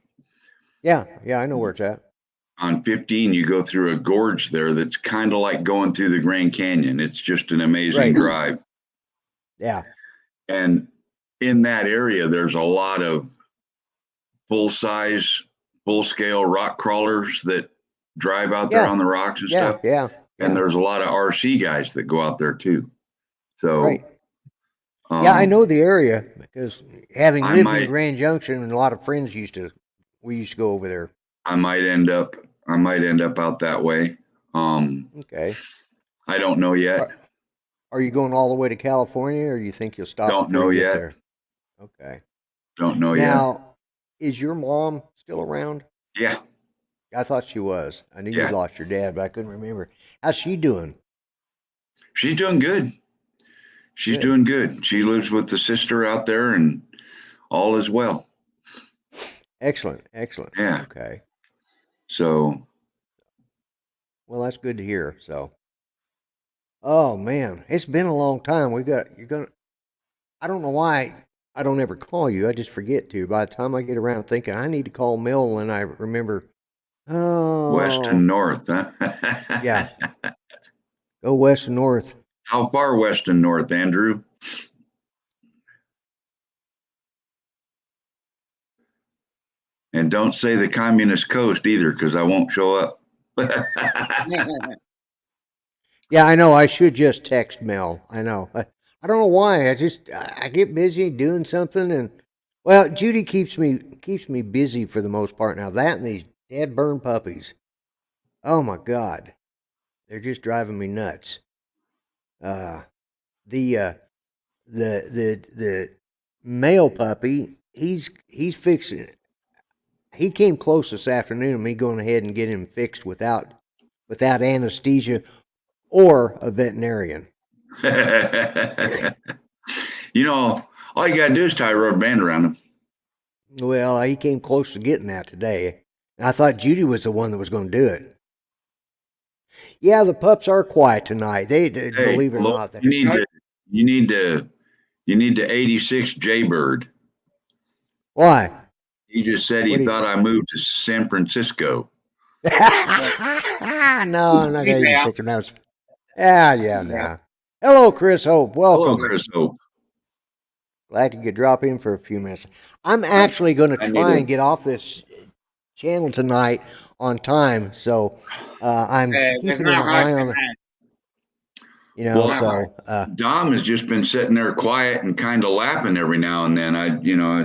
Yeah, I know where it's at. On 15, you go through a gorge there that's kind of like going through the Grand Canyon. It's just an amazing drive. Yeah. And in that area, there's a lot of full-size, full-scale rock crawlers that drive out there on the rocks and stuff. Yeah. And there's a lot of RC guys that go out there too. So, yeah, I know the area because having lived in Grand Junction, and a lot of friends we used to go over there. I might end up out that way. Okay. I don't know yet. Are you going all the way to California, or do you think you'll stop? Don't know yet. There? Okay. Don't know yet. Now, is your mom still around? Yeah. I thought she was. I knew you lost your dad, but I couldn't remember. How's she doing? She's doing good. She's doing good. She lives with the sister out there, and all is well. Excellent. Yeah. Okay. So. Well, that's good to hear. So. Oh man, it's been a long time. I don't know why I don't ever call you. I just forget to. By the time I get around thinking I need to call Mel, and I remember. Oh. West and north, huh? Yeah. Go west and north. How far west and north, Andrew? And don't say the communist coast either, because I won't show up. Yeah, I know. I should just text Mel. I know. I don't know why. I get busy doing something, and well, Judy keeps me busy for the most part now. That and these dead burn puppies. Oh my God, they're just driving me nuts. The male puppy, he's fixing it. He came close this afternoon to me going ahead and getting him fixed without anesthesia or a veterinarian. You know, all you gotta do is tie a rubber band around him. Well, he came close to getting that today. And I thought Judy was the one that was going to do it. Yeah, the pups are quiet tonight. They believe it or not. You need to 86 Jaybird. Why? He just said he thought I moved to San Francisco. No, I'm not going to 86 notes. Yeah. Hello, Chris Hope. Welcome. Hello, Chris Hope. Glad you could drop in for a few minutes. I'm actually going to try and get off this channel tonight on time, so I'm keeping an eye on it. You know, so Dom has just been sitting there quiet and kind of laughing every now and then. I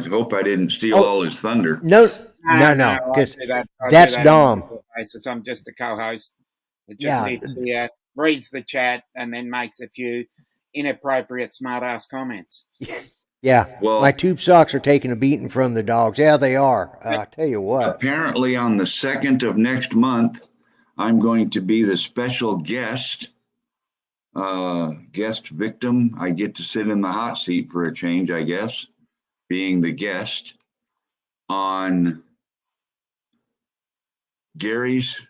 hope I didn't steal all his thunder. No, because that's Dom. So I'm just a co-host that just sits here, reads the chat, and then makes a few inappropriate smart-ass comments. Yeah, well, my tube socks are taking a beating from the dogs. Yeah, they are. I tell you what. Apparently, on the 2nd of next month, I'm going to be the special guest victim. I get to sit in the hot seat for a change, I guess, being the guest on Gary's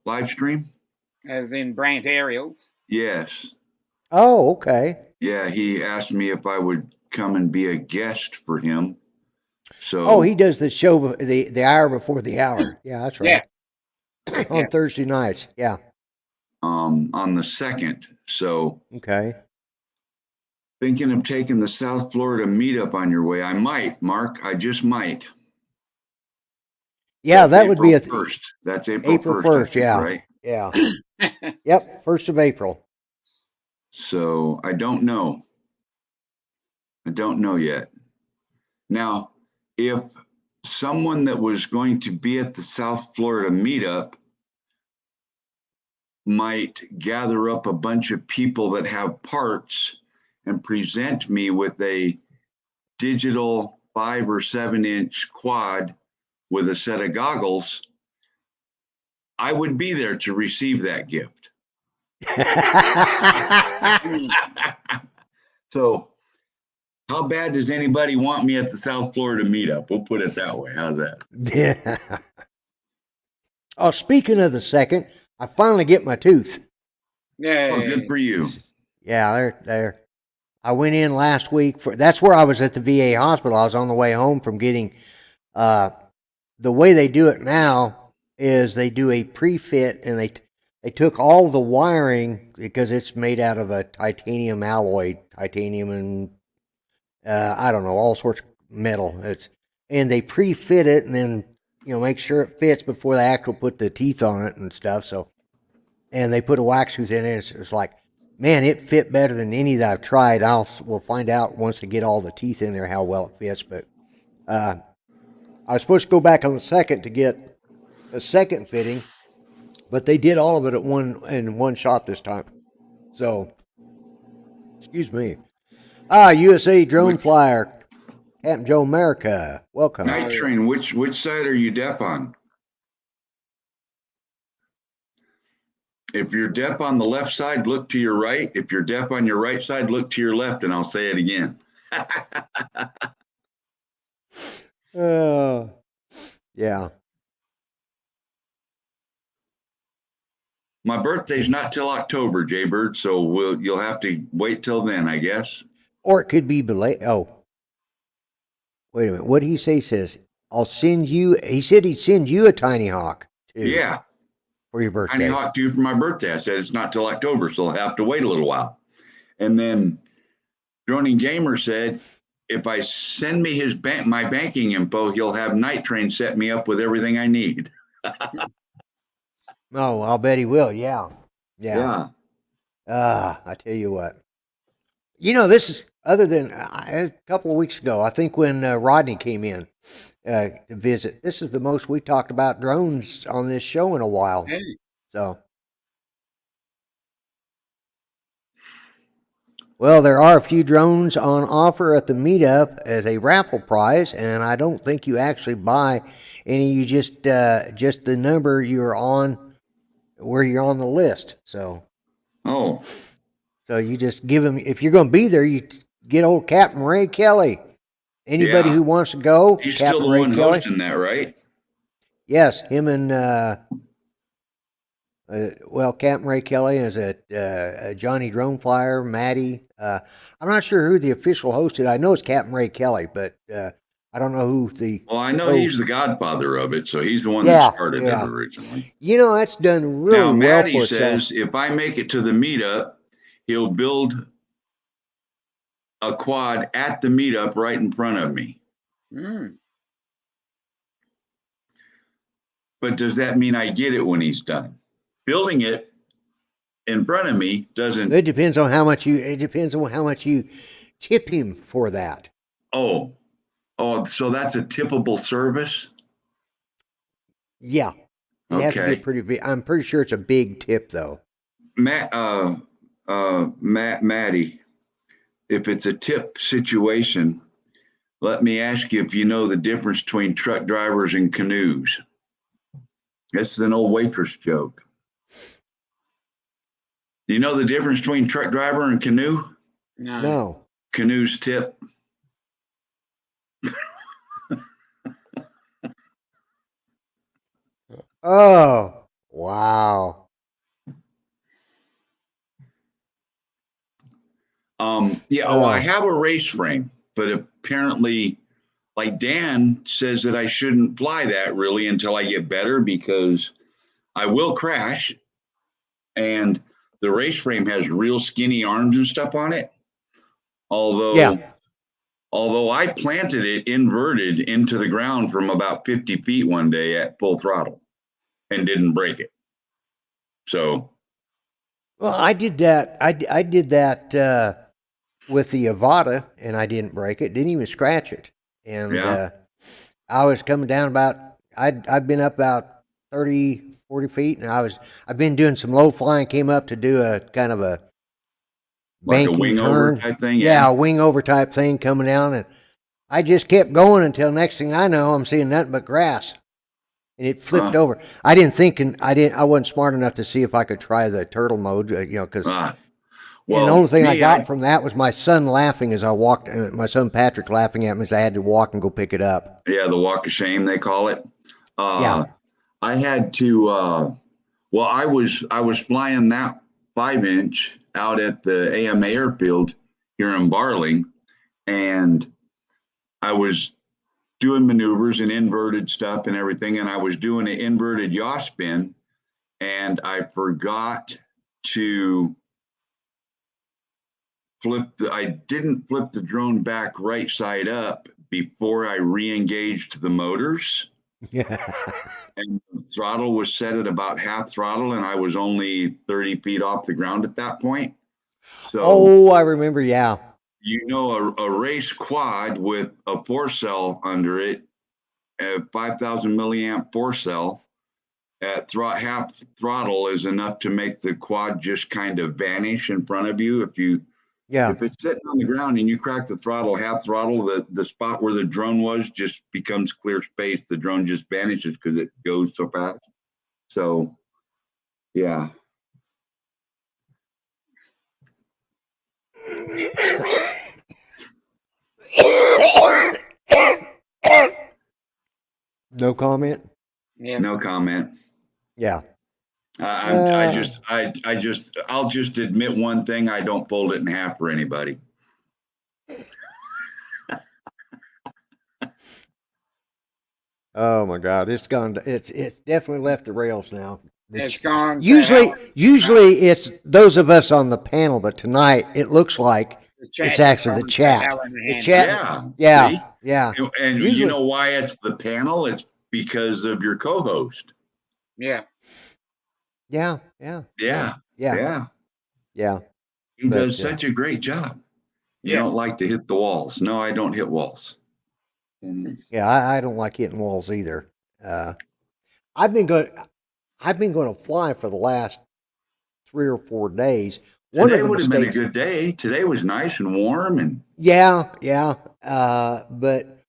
live stream. As in Brant Aerials? Yes. Oh, okay. Yeah, he asked me if I would come and be a guest for him. So he does the show the hour before the hour. Yeah, that's right. Yeah. On Thursday nights. Yeah. On the 2nd. So okay. Thinking of taking the South Florida meetup on your way. I might, Mark. I just might. Yeah, that would be first. That's April 1st. Yeah. Right. Yeah. Yep. 1st of April. So I don't know. I don't know yet. Now, if someone that was going to be at the South Florida meetup might gather up a bunch of people that have parts and present me with a digital 5 or 7 inch quad with a set of goggles, I would be there to receive that gift. So how bad does anybody want me at the South Florida meetup? We'll put it that way. How's that? Yeah. Oh, speaking of the second, I finally get my tooth. Yeah. Oh, good for you. Yeah, they're. I went in last week that's where I was at the VA hospital. I was on the way home from getting, the way they do it now is they do a pre-fit, and they took all the wiring because it's made out of a titanium alloy, titanium and I don't know, all sorts of metal. And they pre-fit it and then make sure it fits before they actually put the teeth on it and stuff. So, and they put a wax tooth in it. It's like, man, it fit better than any that I've tried. We'll find out once they get all the teeth in there how well it fits. But I was supposed to go back on the second to get a second fitting, but they did all of it in one shot this time. So, excuse me. USA drone flyer, Captain Joe America, welcome. Night train. Which side are you deaf on? If you're deaf on the left side, look to your right. If you're deaf on your right side, look to your left, and I'll say it again. Yeah. My birthday's not till October, Jaybird, so you'll have to wait till then, I guess. Or it could be belated. Oh, wait a minute. What did he say? He says, I'll send you. He said he'd send you a tiny hawk too. Yeah. For your birthday. Tiny hawk too for my birthday. I said it's not till October, so I'll have to wait a little while. And then Droning Gamer said, if I send me my banking info, he'll have Night Train set me up with everything I need. Oh, I'll bet he will. Yeah. Yeah. I tell you what. This is other than a couple of weeks ago, I think when Rodney came in to visit, this is the most we talked about drones on this show in a while. Hey. So, well, there are a few drones on offer at the meetup as a raffle prize, and I don't think you actually buy any. You just the number you're on, where you're on the list. So, so you just give them, if you're going to be there, you get old Captain Ray Kelly. Anybody who wants to go, he's Captain still the Ray one Kelly. hosting that, right? Yes, him and Captain Ray Kelly is at Johnny Drone Flyer, Maddie. I'm not sure who the official host is. I know it's Captain Ray Kelly, but I don't know who the. Well, I know he's the godfather of it, so he's the one that started it originally. That's done really well. Maddie says if I make it to the meetup, he'll build a quad at the meetup right in front of me. But does that mean I get it when he's done? Building it in front of me doesn't. It depends on how much you. It depends on how much you tip him for that. Oh, so that's a tippable service? Yeah. You have to be pretty big. I'm pretty sure it's a big tip, though. Maddie, if it's a tip situation, let me ask you if you know the difference between truck drivers and canoes. This is an old waitress joke. Do you know the difference between truck driver and canoe? No. Canoes tip. Oh, wow. I have a race frame, but apparently, like Dan says that I shouldn't fly that really until I get better because I will crash. And the race frame has real skinny arms and stuff on it. Although I planted it inverted into the ground from about 50 feet one day at full throttle and didn't break it. So. Well, I did that. I did that with the Avata, and I didn't break it. Didn't even scratch it. And I was coming down about. I'd been up about 30, 40 feet, and I've been doing some low flying. Came up to do a kind of a banking wing turn over type thing. Yeah, a wing over type thing coming down, and I just kept going until next thing I know, I'm seeing nothing but grass. And it flipped over. I didn't think, and I wasn't smart enough to see if I could try the turtle mode, because the only thing I got from that was my son laughing as I walked, my son Patrick laughing at me as I had to walk and go pick it up. Yeah, the walk of shame, they call it. I had to, well, I was flying that 5-inch out at the AMA airfield here in Barling, and I was doing maneuvers and inverted stuff and everything, and I was doing an inverted yaw spin, and I forgot to I didn't flip the drone back right side up before I re-engaged the motors. Yeah. And the throttle was set at about half throttle, and I was only 30 feet off the ground at that point. So, I remember. Yeah. a race quad with a 4-cell under it, a 5,000 milliamp 4-cell at half throttle is enough to make the quad just kind of vanish in front of you. If it's sitting on the ground and you crack the throttle, half throttle, the spot where the drone was just becomes clear space. The drone just vanishes because it goes so fast. So, yeah. No comment? Yeah. No comment. Yeah. I'll just admit one thing. I don't fold it in half for anybody. Oh my God, it's gone. It's definitely left the rails now. It's gone. Usually it's those of us on the panel, but tonight it looks like it's actually the chat. The chat. Yeah. And usually, you know why it's the panel? It's because of your co-host. Yeah. Yeah. He does such a great job. You don't like to hit the walls. No, I don't hit walls. Yeah, I don't like hitting walls either. I've been going to fly for the last 3 or 4 days. Today would have been a good day. Today was nice and warm, and but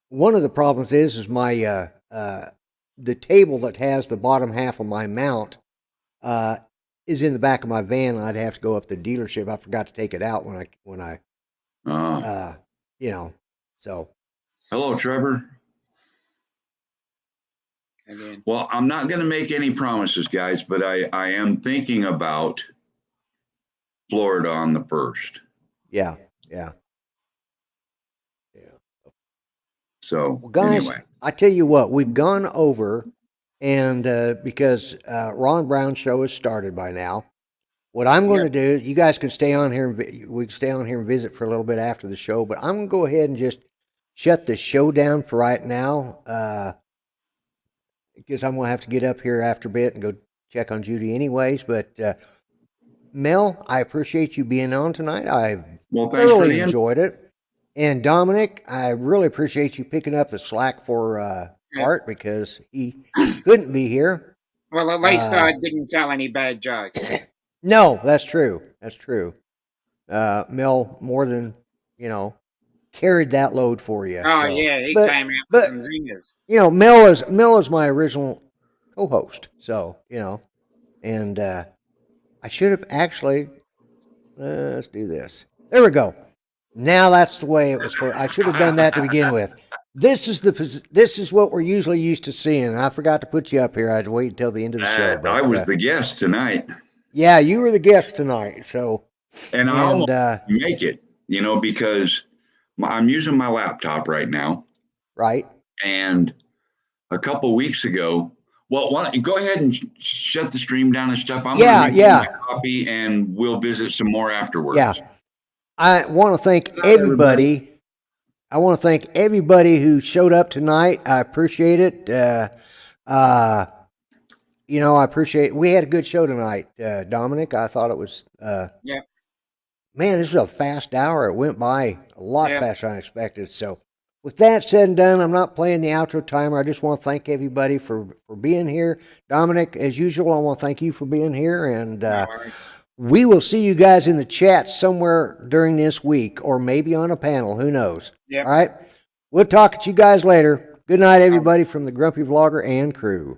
one of the problems is my the table that has the bottom half of my mount is in the back of my van. I'd have to go up to the dealership. I forgot to take it out when I so. Hello, Trevor. Again. Well, I'm not going to make any promises, guys, but I am thinking about Florida on the 1st. Yeah. So, well, guys, anyway. I tell you what, we've gone over, and because Ron Brown's show has started by now, what I'm going to do, you guys can stay on here, and we can stay on here and visit for a little bit after the show, but I'm going to go ahead and just shut the show down for right now, because I'm going to have to get up here after a bit and go check on Judy anyways. But Mel, I appreciate you being on tonight. I've thoroughly enjoyed it. And Dominic, I really appreciate you picking up the slack for Art, because he couldn't be here. Well, at least I didn't tell any bad jokes. No, that's true. Mel more than, carried that load for you. Oh, yeah, he came out with some zingers. Mel is my original co-host, so, and I should have actually, let's do this. There we go. Now that's the way it was. I should have done that to begin with. This is what we're usually used to seeing. I forgot to put you up here. I had to wait until the end of the show. But, I was the guest tonight. Yeah, you were the guest tonight. So, and I almost make it, because I'm using my laptop right now. Right. And a couple weeks ago, well, why don't you go ahead and shut the stream down and stuff? I'm gonna make my coffee, and we'll visit some more afterwards. Yeah. I want to thank everybody. I want to thank everybody who showed up tonight. I appreciate it. I appreciate it. We had a good show tonight, Dominic. I thought it was man, this is a fast hour. It went by a lot faster than I expected. So with that said and done, I'm not playing the outro timer. I just want to thank everybody for being here. Dominic, as usual, I want to thank you for being here, and we will see you guys in the chat somewhere during this week, or maybe on a panel. Who knows? Yep. All right. We'll talk to you guys later. Good night, everybody, from the Grumpy Vlogger and crew.